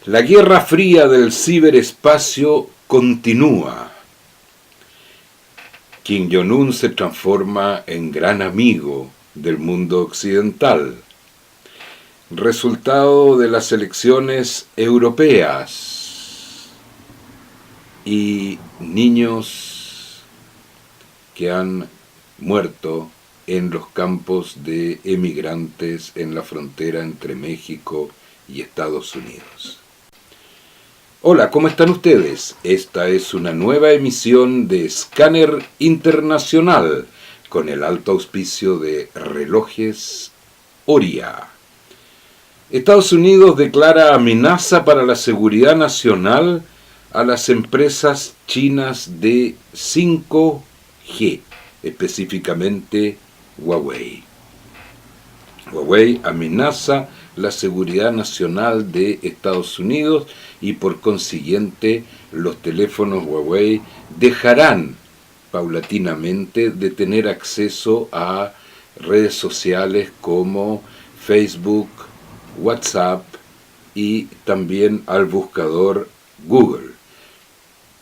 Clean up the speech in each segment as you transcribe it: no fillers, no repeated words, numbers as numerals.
La guerra fría del ciberespacio continúa. Kim Jong-un se transforma en gran amigo del mundo occidental. Resultado de las elecciones europeas. Y niños que han muerto en los campos de emigrantes en la frontera entre México y Estados Unidos. Hola, ¿cómo están ustedes? Esta es una nueva emisión de Escáner Internacional con el alto auspicio de Relojes Oria. Estados Unidos declara amenaza para la seguridad nacional a las empresas chinas de 5G, específicamente Huawei. Huawei amenaza la seguridad nacional de Estados Unidos y por consiguiente los teléfonos Huawei dejarán paulatinamente de tener acceso a redes sociales como Facebook, WhatsApp y también al buscador Google.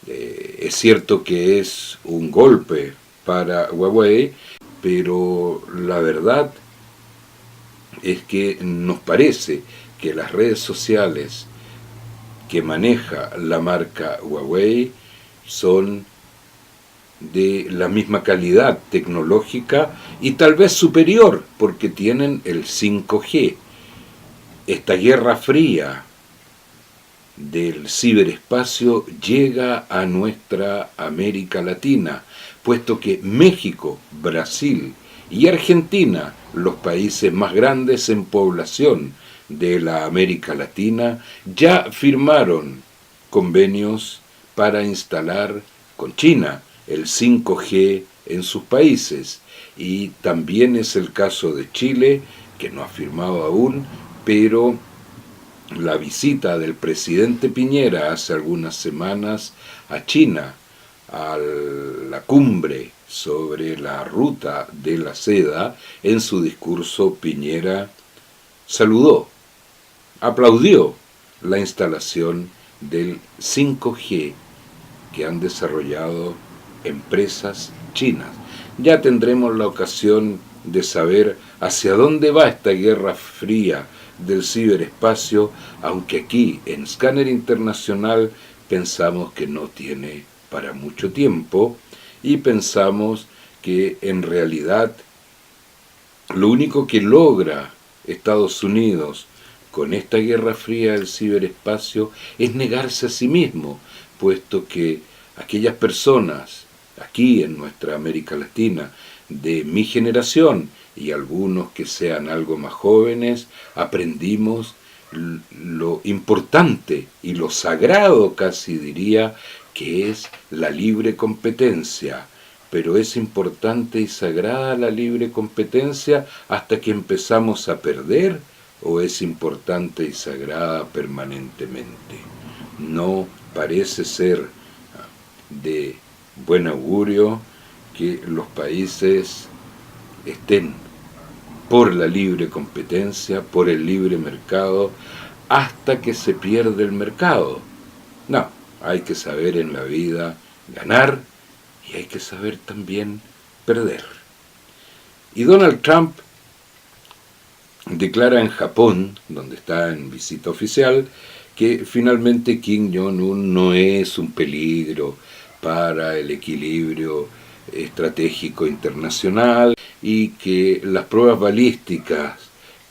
Es cierto que es un golpe para Huawei, pero la verdad es que nos parece que las redes sociales que maneja la marca Huawei son de la misma calidad tecnológica y tal vez superior porque tienen el 5G. Esta guerra fría del ciberespacio llega a nuestra América Latina, puesto que México, Brasil y Argentina, los países más grandes en población de la América Latina, ya firmaron convenios para instalar con China el 5G en sus países. Y también es el caso de Chile, que no ha firmado aún, pero la visita del presidente Piñera hace algunas semanas a China, a la cumbre sobre la ruta de la seda, en su discurso Piñera saludó, aplaudió la instalación del 5G que han desarrollado empresas chinas. Ya tendremos la ocasión de saber hacia dónde va esta guerra fría del ciberespacio, aunque aquí en Escáner Internacional pensamos que no tiene para mucho tiempo y pensamos que en realidad lo único que logra Estados Unidos con esta guerra fría del ciberespacio es negarse a sí mismo, puesto que aquellas personas aquí en nuestra América Latina de mi generación y algunos que sean algo más jóvenes, aprendimos lo importante y lo sagrado, casi diría, que es la libre competencia. Pero es importante y sagrada la libre competencia hasta que empezamos a perder, o es importante y sagrada permanentemente. No parece ser de buen augurio que los países estén por la libre competencia, por el libre mercado, hasta que se pierde el mercado. No, hay que saber en la vida ganar y hay que saber también perder. Y Donald Trump declara en Japón, donde está en visita oficial, que finalmente Kim Jong-un no es un peligro para el equilibrio estratégico internacional y que las pruebas balísticas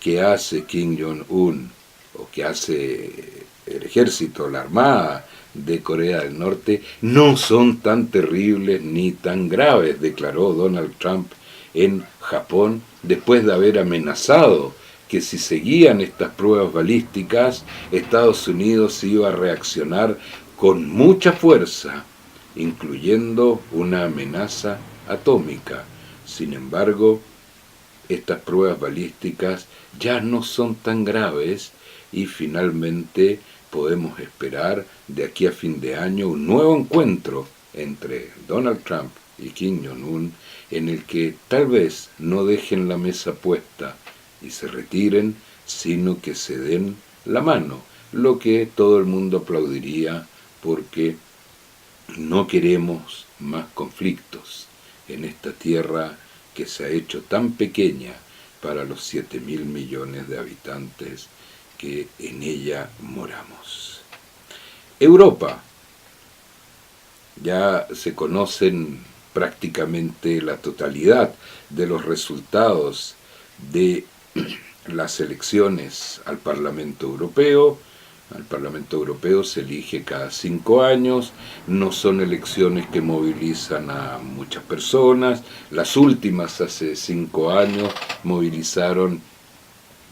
que hace Kim Jong-un o que hace el ejército, la armada de Corea del Norte, no son tan terribles ni tan graves, declaró Donald Trump en Japón después de haber amenazado que si seguían estas pruebas balísticas, Estados Unidos iba a reaccionar con mucha fuerza, incluyendo una amenaza atómica. Sin embargo, estas pruebas balísticas ya no son tan graves y finalmente podemos esperar de aquí a fin de año un nuevo encuentro entre Donald Trump y Kim Jong-un en el que tal vez no dejen la mesa puesta y se retiren, sino que se den la mano, lo que todo el mundo aplaudiría porque no queremos más conflictos en esta tierra que se ha hecho tan pequeña para los 7.000 millones de habitantes que en ella moramos. Europa. Ya se conocen prácticamente la totalidad de los resultados de las elecciones al Parlamento Europeo. Al Parlamento Europeo se elige cada 5 años, no son elecciones que movilizan a muchas personas. Las últimas, hace 5 años, movilizaron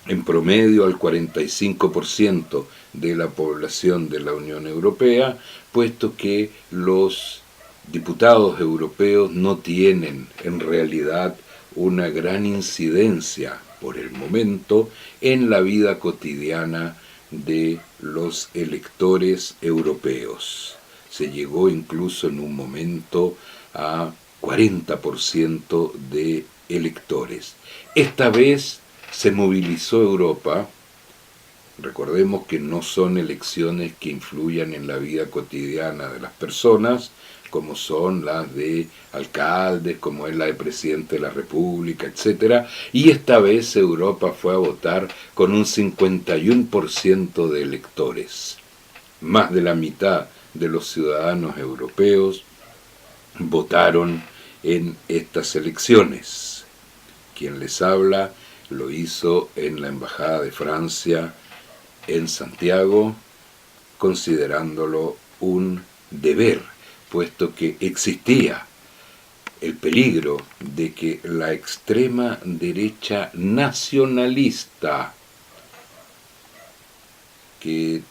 en promedio al 45% de la población de la Unión Europea, puesto que los diputados europeos no tienen en realidad una gran incidencia por el momento en la vida cotidiana de los electores europeos. Se llegó incluso en un momento a 40% de electores. Esta vez se movilizó Europa. Recordemos que no son elecciones que influyan en la vida cotidiana de las personas, como son las de alcaldes, como es la de presidente de la República, etc. Y esta vez Europa fue a votar con un 51% de electores. Más de la mitad de los ciudadanos europeos votaron en estas elecciones. Quien les habla lo hizo en la Embajada de Francia en Santiago, considerándolo un deber, puesto que existía el peligro de que la extrema derecha nacionalista, que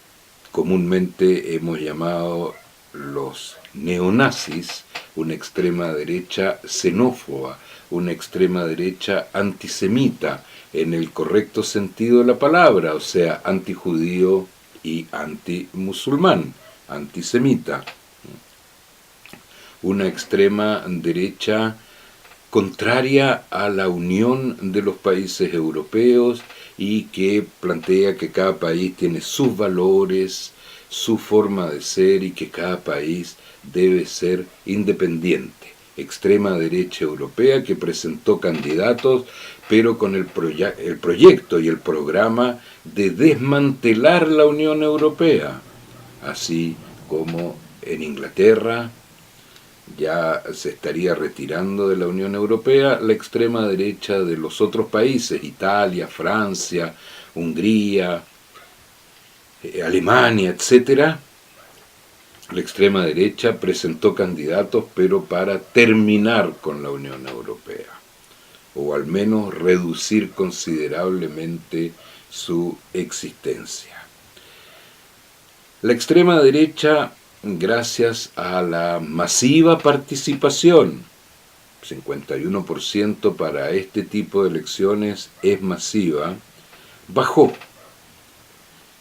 comúnmente hemos llamado los neonazis, una extrema derecha xenófoba, una extrema derecha antisemita, en el correcto sentido de la palabra, o sea, antijudío y antimusulmán, antisemita. Una extrema derecha contraria a la unión de los países europeos y que plantea que cada país tiene sus valores, su forma de ser y que cada país debe ser independiente. Extrema derecha europea que presentó candidatos, pero con el proyecto y el programa de desmantelar la Unión Europea, así como en Inglaterra ya se estaría retirando de la Unión Europea la extrema derecha de los otros países, Italia, Francia, Hungría, Alemania, etc. La extrema derecha presentó candidatos, pero para terminar con la Unión Europea, o al menos reducir considerablemente su existencia. La extrema derecha, gracias a la masiva participación, 51% para este tipo de elecciones es masiva, bajó.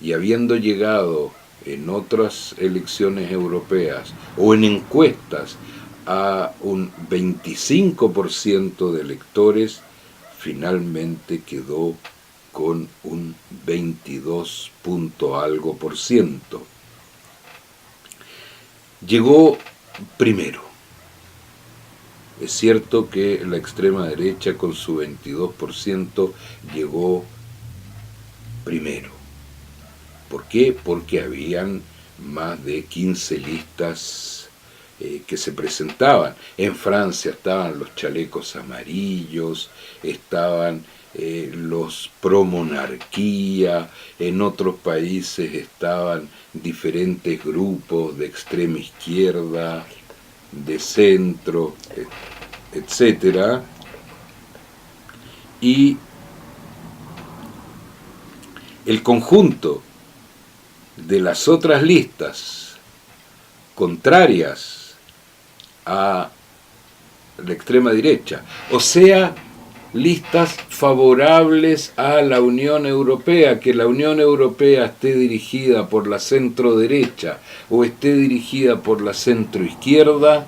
Y habiendo llegado en otras elecciones europeas o en encuestas a un 25% de electores, finalmente quedó con un 22 punto algo por ciento. Llegó primero. Es cierto que la extrema derecha con su 22% llegó primero. ¿Por qué? Porque habían más de 15 listas que se presentaban. En Francia estaban los chalecos amarillos, estaban los pro monarquía, en otros países estaban diferentes grupos de extrema izquierda, de centro, etc. Y el conjunto de las otras listas contrarias a la extrema derecha, o sea, listas favorables a la Unión Europea, que la Unión Europea esté dirigida por la centro derecha o esté dirigida por la centro izquierda,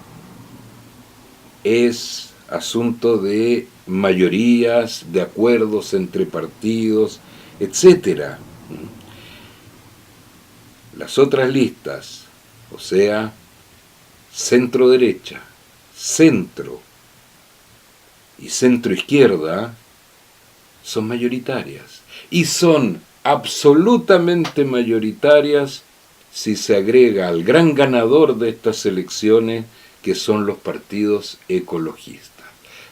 es asunto de mayorías, de acuerdos entre partidos, etc. Las otras listas, o sea, centro derecha, centro y centro izquierda, son mayoritarias. Y son absolutamente mayoritarias si se agrega al gran ganador de estas elecciones, que son los partidos ecologistas.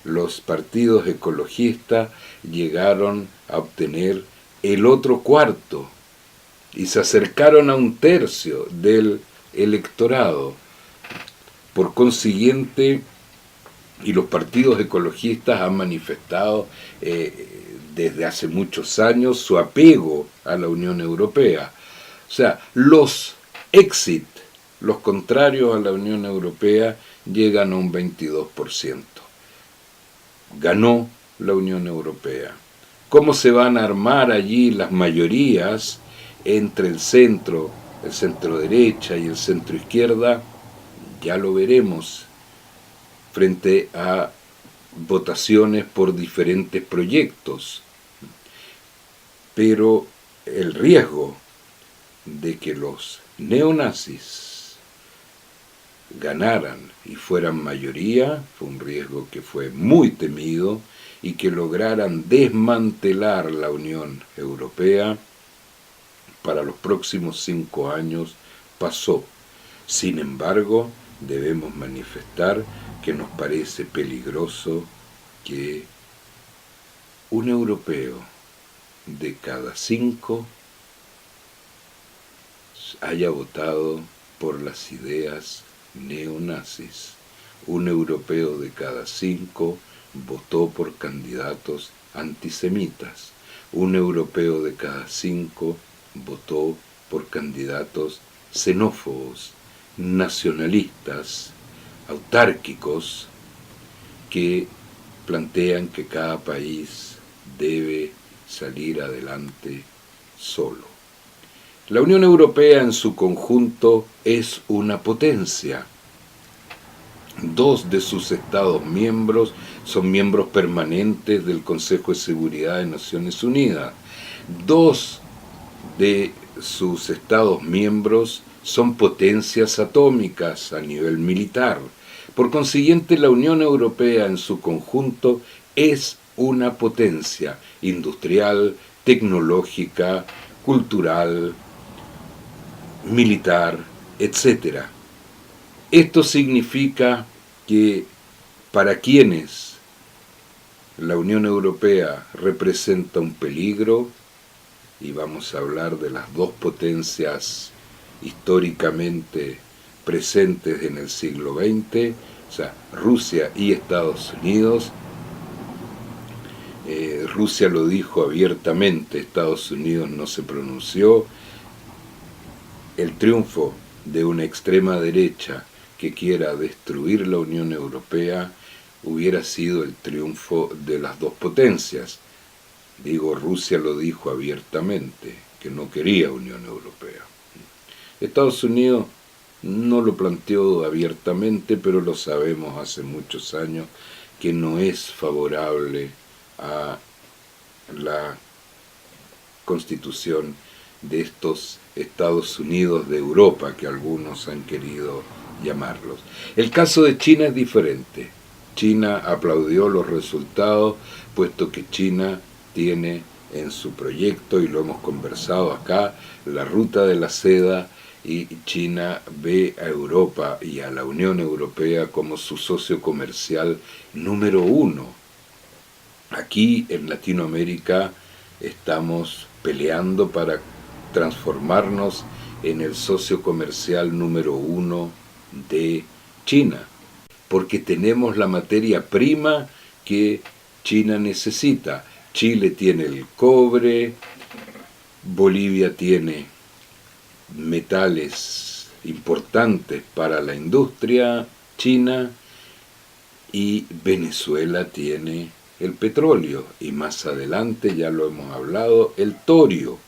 Los partidos ecologistas llegaron a obtener el otro cuarto y se acercaron a un tercio del electorado. Por consiguiente, y los partidos ecologistas han manifestado desde hace muchos años su apego a la Unión Europea. O sea, los exit, los contrarios a la Unión Europea, llegan a un 22%. Ganó la Unión Europea. ¿Cómo se van a armar allí las mayorías entre el centro derecha y el centro izquierda? Ya lo veremos frente a votaciones por diferentes proyectos. Pero el riesgo de que los neonazis ganaran y fueran mayoría fue un riesgo que fue muy temido, y que lograran desmantelar la Unión Europea para los próximos 5 años pasó. Sin embargo, debemos manifestar que nos parece peligroso que un europeo de cada 5 haya votado por las ideas neonazis. Un europeo de cada 5 votó por candidatos antisemitas. Un europeo de cada 5 votó por candidatos xenófobos, nacionalistas, autárquicos, que plantean que cada país debe salir adelante solo. La Unión Europea en su conjunto es una potencia. 2 de sus Estados miembros son miembros permanentes del Consejo de Seguridad de Naciones Unidas. 2 de sus Estados miembros son potencias atómicas a nivel militar. Por consiguiente, la Unión Europea en su conjunto es una potencia industrial, tecnológica, cultural, militar, etc. Esto significa que para quienes la Unión Europea representa un peligro, y vamos a hablar de las 2 potencias históricamente presentes en el siglo XX, o sea, Rusia y Estados Unidos. Rusia lo dijo abiertamente, Estados Unidos no se pronunció. El triunfo de una extrema derecha que quiera destruir la Unión Europea hubiera sido el triunfo de las 2 potencias. Digo, Rusia lo dijo abiertamente, que no quería Unión Europea. Estados Unidos no lo planteó abiertamente, pero lo sabemos hace muchos años que no es favorable a la constitución de estos Estados Unidos de Europa, que algunos han querido llamarlos. El caso de China es diferente. China aplaudió los resultados, puesto que China tiene en su proyecto, y lo hemos conversado acá, la ruta de la seda, y China ve a Europa y a la Unión Europea como su socio comercial número 1. Aquí en Latinoamérica estamos peleando para transformarnos en el socio comercial número 1 de China, porque tenemos la materia prima que China necesita. Chile tiene el cobre, Bolivia tiene metales importantes para la industria china, y Venezuela tiene el petróleo, y más adelante, ya lo hemos hablado, el torio.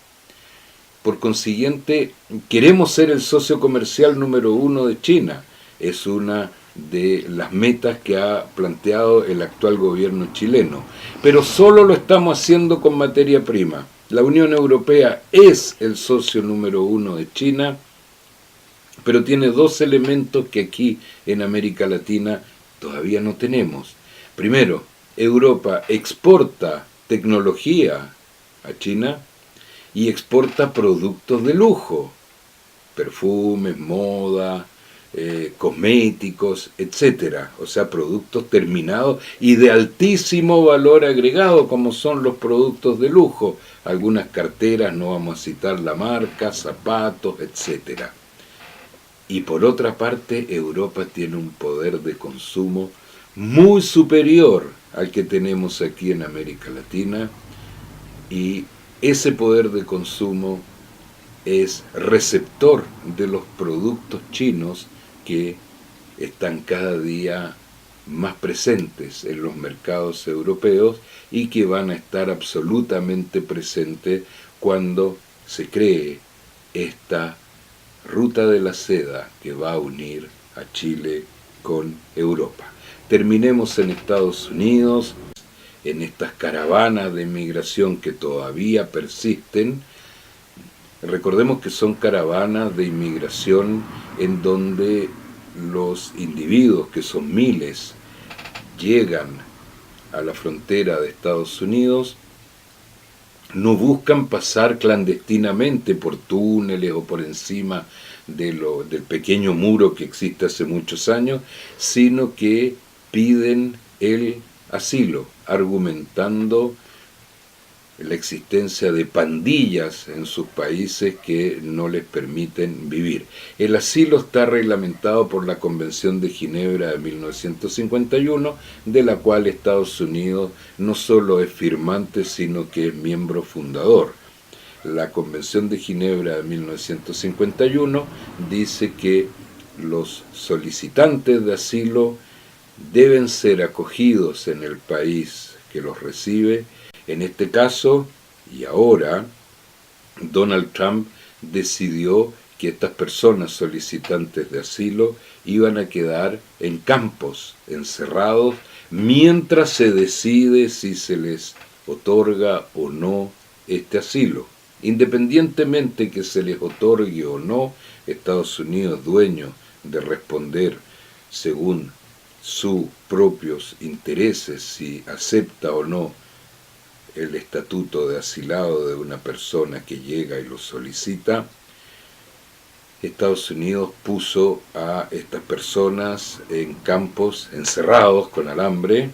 Por consiguiente, queremos ser el socio comercial número 1 de China. Es una de las metas que ha planteado el actual gobierno chileno. Pero solo lo estamos haciendo con materia prima. La Unión Europea es el socio número uno de China, pero tiene dos elementos que aquí en América Latina todavía no tenemos. Primero, Europa exporta tecnología a China y exporta productos de lujo, perfumes, moda, cosméticos, etcétera. O sea, productos terminados y de altísimo valor agregado, como son los productos de lujo. Algunas carteras, no vamos a citar la marca, zapatos, etcétera. Y por otra parte, Europa tiene un poder de consumo muy superior al que tenemos aquí en América Latina, y ese poder de consumo es receptor de los productos chinos que están cada día más presentes en los mercados europeos y que van a estar absolutamente presentes cuando se cree esta ruta de la seda que va a unir a Chile con Europa. Terminemos en Estados Unidos, en estas caravanas de migración que todavía persisten. Recordemos que son caravanas de inmigración en donde los individuos, que son miles, llegan a la frontera de Estados Unidos, no buscan pasar clandestinamente por túneles o por encima del pequeño muro que existe hace muchos años, sino que piden el asilo, argumentando la existencia de pandillas en sus países que no les permiten vivir. El asilo está reglamentado por la Convención de Ginebra de 1951, de la cual Estados Unidos no solo es firmante, sino que es miembro fundador. La Convención de Ginebra de 1951 dice que los solicitantes de asilo deben ser acogidos en el país que los recibe. En este caso, y ahora, Donald Trump decidió que estas personas solicitantes de asilo iban a quedar en campos, encerrados, mientras se decide si se les otorga o no este asilo. Independientemente que se les otorgue o no, Estados Unidos es dueño de responder según sus propios intereses si acepta o no el estatuto de asilado de una persona que llega y lo solicita. Estados Unidos puso a estas personas en campos encerrados con alambre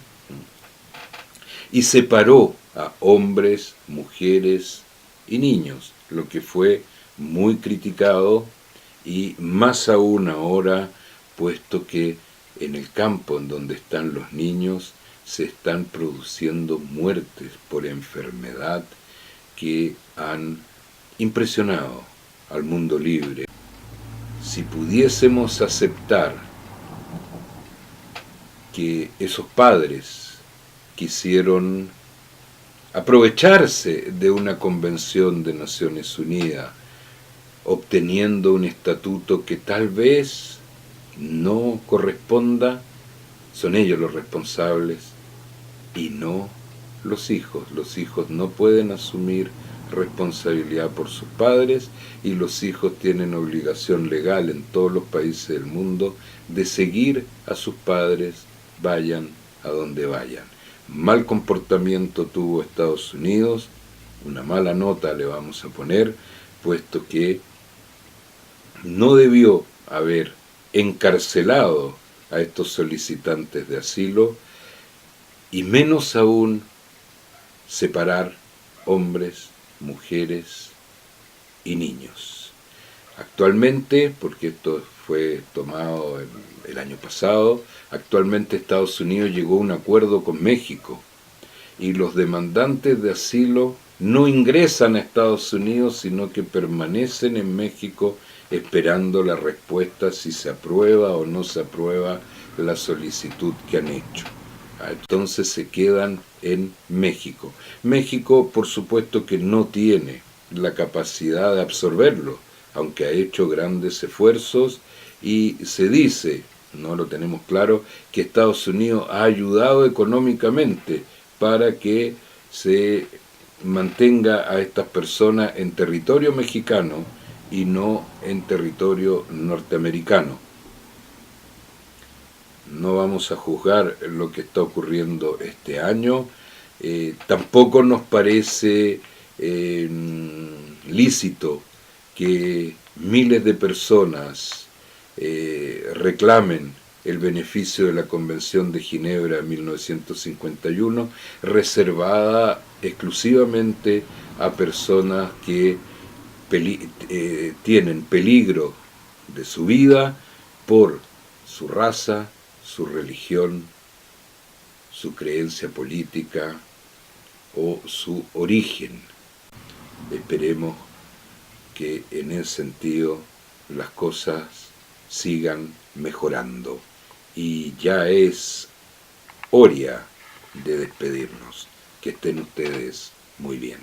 y separó a hombres, mujeres y niños, lo que fue muy criticado, y más aún ahora, puesto que en el campo en donde están los niños se están produciendo muertes por enfermedad que han impresionado al mundo libre. Si pudiésemos aceptar que esos padres quisieron aprovecharse de una convención de Naciones Unidas, obteniendo un estatuto que tal vez no corresponda, son ellos los responsables y no los hijos. Los hijos no pueden asumir responsabilidad por sus padres, y los hijos tienen obligación legal en todos los países del mundo de seguir a sus padres, vayan a donde vayan. Mal comportamiento tuvo Estados Unidos, una mala nota le vamos a poner, puesto que no debió haber encarcelado a estos solicitantes de asilo, y menos aún separar hombres, mujeres y niños. Actualmente, porque esto fue tomado el año pasado, actualmente Estados Unidos llegó a un acuerdo con México, y los demandantes de asilo no ingresan a Estados Unidos, sino que permanecen en México esperando la respuesta si se aprueba o no se aprueba la solicitud que han hecho. Entonces se quedan en México. México, por supuesto, que no tiene la capacidad de absorberlo, aunque ha hecho grandes esfuerzos, y se dice, no lo tenemos claro, que Estados Unidos ha ayudado económicamente para que se mantenga a estas personas en territorio mexicano y no en territorio norteamericano. No vamos a juzgar lo que está ocurriendo este año. Tampoco nos parece lícito que miles de personas reclamen el beneficio de la Convención de Ginebra de 1951, reservada exclusivamente a personas que tienen peligro de su vida por su raza, su religión, su creencia política o su origen. Esperemos que en ese sentido las cosas sigan mejorando. Y ya es hora de despedirnos. Que estén ustedes muy bien.